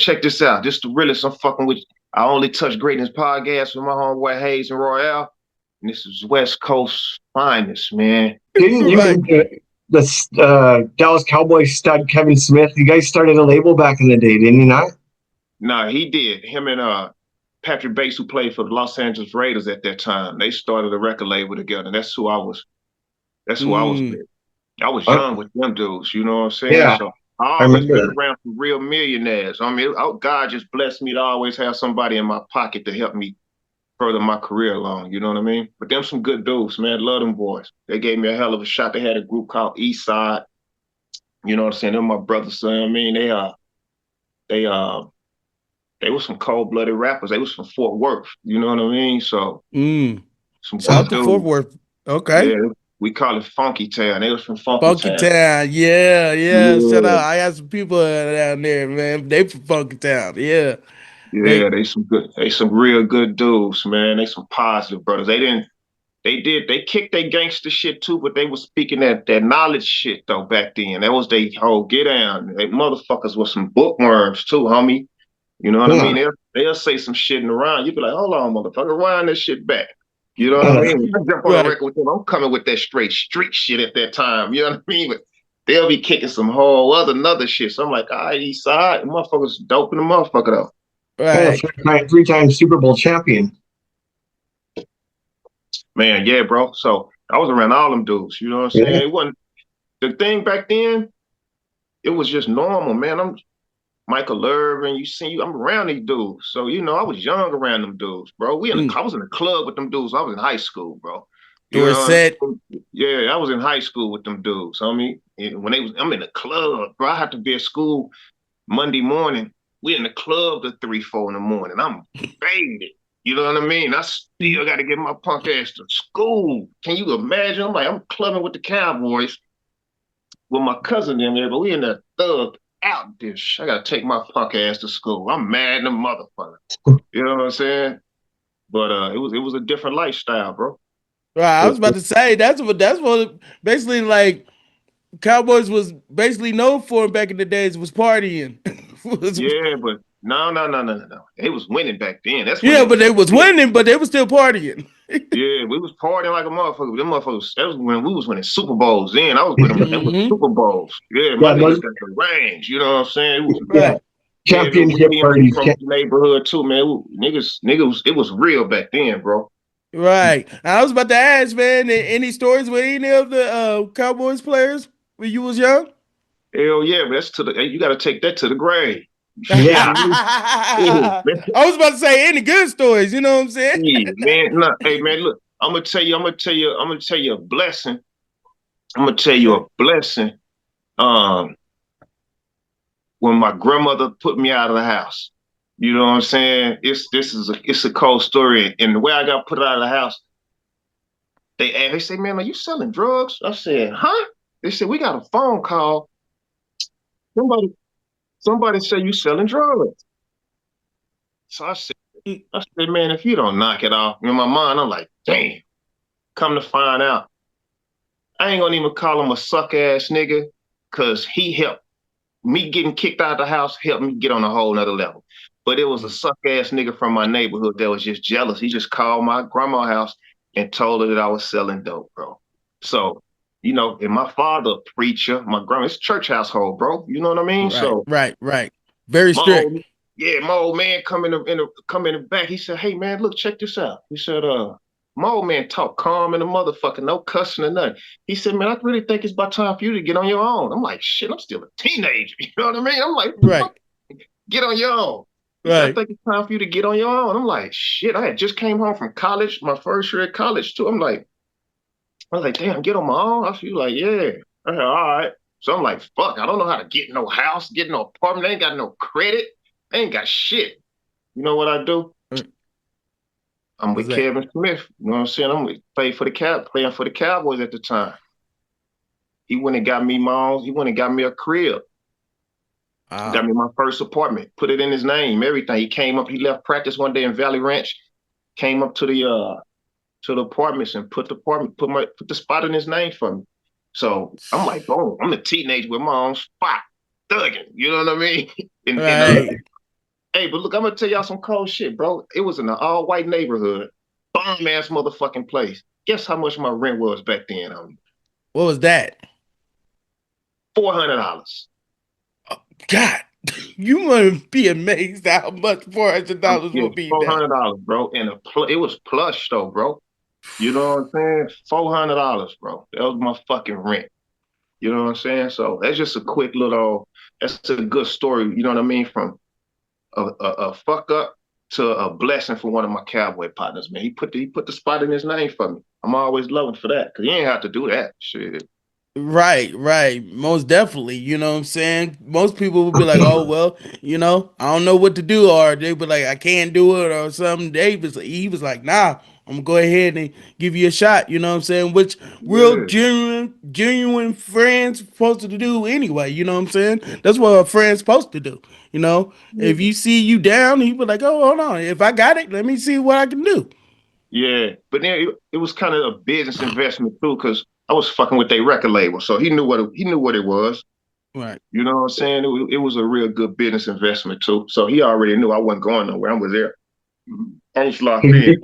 check this out. This the realest. I'm fucking with. I only touch greatness podcast with my homeboy Hayes and Royale. And this is West Coast finest, man. Didn't you Right. and the Dallas Cowboys stud Kevin Smith? You guys started a label back in the day, didn't you not? Nah, he did. Him and Patrick Bates, who played for the Los Angeles Raiders at that time, they started a record label together. That's who I was. That's who I was Mm. with. I was Uh, young with them dudes. You know what I'm saying? yeah, So I I always been remember. around some real millionaires. I mean, God just blessed me to always have somebody in my pocket to help me further my career along. You know what I mean? But them some good dudes, man. Love them boys. They gave me a hell of a shot. They had a group called East Side. You know what I'm saying? They're my brothers. So, I mean, they they were some cold blooded rappers. They was from Fort Worth. You know what I mean? So Mm. some Shout good out to Fort dudes. Worth. Okay. Yeah, we call it Funky Town. They was from Funky Funky Town. Town. Yeah, yeah. Shout Yeah, out. I got some people down there, man. They from Funky Town. Yeah. yeah, They they some real good dudes, man. They some positive brothers. They kicked their gangster shit too, but they was speaking that knowledge shit though back then. That was they whole get down. They motherfuckers was some bookworms too, homie. You know what I mean? Yeah. They'll say some shit in the round. You be like, hold on, motherfucker, wind this shit back. You know what I Uh, mean? I jump on the right. record with them. I'm coming with that straight street shit at that time. You know what I mean? But they'll be kicking some whole other shit. So I'm like, all right, East Side, the motherfuckers dope in the motherfucker though. yeah, Right. three-time Super Bowl champion. Man, yeah, bro. So I was around all them dudes. You know what I'm Yeah. saying? It wasn't the thing back then. It was just normal, man. I'm Michael Irvin, I'm around these dudes. So, I was young around them dudes, bro. Mm. I was in the club with them dudes. I was in high school, bro. You You were know what set. I mean? Yeah, I was in high school with them dudes. I mean, I'm in the club, bro. I had to be at school Monday morning. We in the club to 3, 4 in the morning. I'm faded. You know what I mean? I still got to get my punk ass to school. Can you imagine? I'm clubbing with the Cowboys with my cousin in there, but we in that thug out dish. I gotta take my punk ass to school. I'm mad in the motherfucker. You know what I'm saying? But it was a different lifestyle, bro. Right. I was about to say that's what basically like Cowboys was basically known for back in the days was partying. Was- Yeah, but no. They was winning back then. That's when yeah, they but was they was shit. winning, but they was still partying. Yeah, we was partying like a motherfucker. Them motherfuckers, that was when we was winning Super Bowls then. I was with them with Hmm. Super Bowls. Yeah, my Yeah, niggas those, got the range. You know what I'm saying? It was yeah, Right. every championship weekend we parties. from the neighborhood too, man. Niggas, it was real back then, bro. Right. I was about to ask, man, any stories with any of the Cowboys players when you was young? Hell yeah, but that's you got to take that to the grave. Shit, Yeah, man. Man. I was about to say any good stories, you know what I'm saying? Yeah, man. Nah, hey, man, look, I'm gonna tell you a blessing. I'm gonna tell you Okay. a blessing. Um, when my grandmother put me out of the house, you know what I'm saying? It's a cold story, and the way I got put out of the house, they say, man, are you selling drugs? I said, huh? They said we got a phone call. Somebody somebody said you selling drugs. So I said, man, if you don't knock it off, in my mind, I'm like, damn. Come to find out, I ain't gonna even call him a suck ass nigga, cause he helped me getting kicked out of the house, helped me get on a whole nother level. But it was a suck ass nigga from my neighborhood that was just jealous. He just called my grandma's house and told her that I was selling dope, bro. So, and my father a preacher, my grandma, it's a church household, bro. You know what I mean? Right, So right, right. Very my strict. old my old man come in the back. He said, "Hey man, look, check this out." He said, my old man talk calm and a motherfucker, no cussing or nothing. He said, "Man, I really think it's about time for you to get on your own." I'm like, "Shit, I'm still a teenager." You know what I mean? I'm like, Right, "Fuck, get on your own." He said, "I right. think it's time for you to get on your own." I'm like, "Shit, I had just came home from college, my first year at college too." I was like, "Damn, get on my own." I feel like, "Yeah." I said, "All right." So I'm like, "Fuck, I don't know how to get no house, get no apartment. I ain't got no credit. I ain't got shit." You know what I do? I'm What's with that? Kevin Smith. You know what I'm saying? Playing for the Cowboys at the time. He went and got me moms. He went and got me a crib. Got Wow. me my first apartment. Put it in his name. Everything. He came up. He left practice one day in Valley Ranch. Came up to the apartments and put the spot in his name for me. So I'm like, boom. I'm a teenager with my own spot, thugging. You know what I mean? And Right. Hey, but look, I'm gonna tell y'all some cold shit, bro. It was in an all-white neighborhood, bomb ass motherfucking place. Guess how much my rent was back then? What was that? $400. God, you wouldn't be amazed how much $400 Yeah, will be four now. hundred dollars, bro. And it was plush though, bro. You know what I'm saying? $400, bro. That was my fucking rent. You know what I'm saying? So that's just a quick little. That's a good story. You know what I mean? From a fuck up to a blessing for one of my cowboy partners, man. He put the spot in his name for me. I'm always loving for that because he ain't have to do that shit. Right, right. Most definitely. You know what I'm saying? Most people would be like, oh, well, I don't know what to do. Or they be like, I can't do it or something. He was like, nah, I'm gonna go ahead and give you a shot. You know what I'm saying? Which real Yeah, genuine friends supposed to do anyway. You know what I'm saying? That's what a friend's supposed to do. If yeah, you see you down, he be like, oh, hold on. If I got it, let me see what I can do. yeah. But then it was kind of a business investment too, because I was fucking with their record label, so he knew what it was. Right. You know what I'm saying? It was a real good business investment too. So he already knew I wasn't going nowhere. I was there. I was locked in.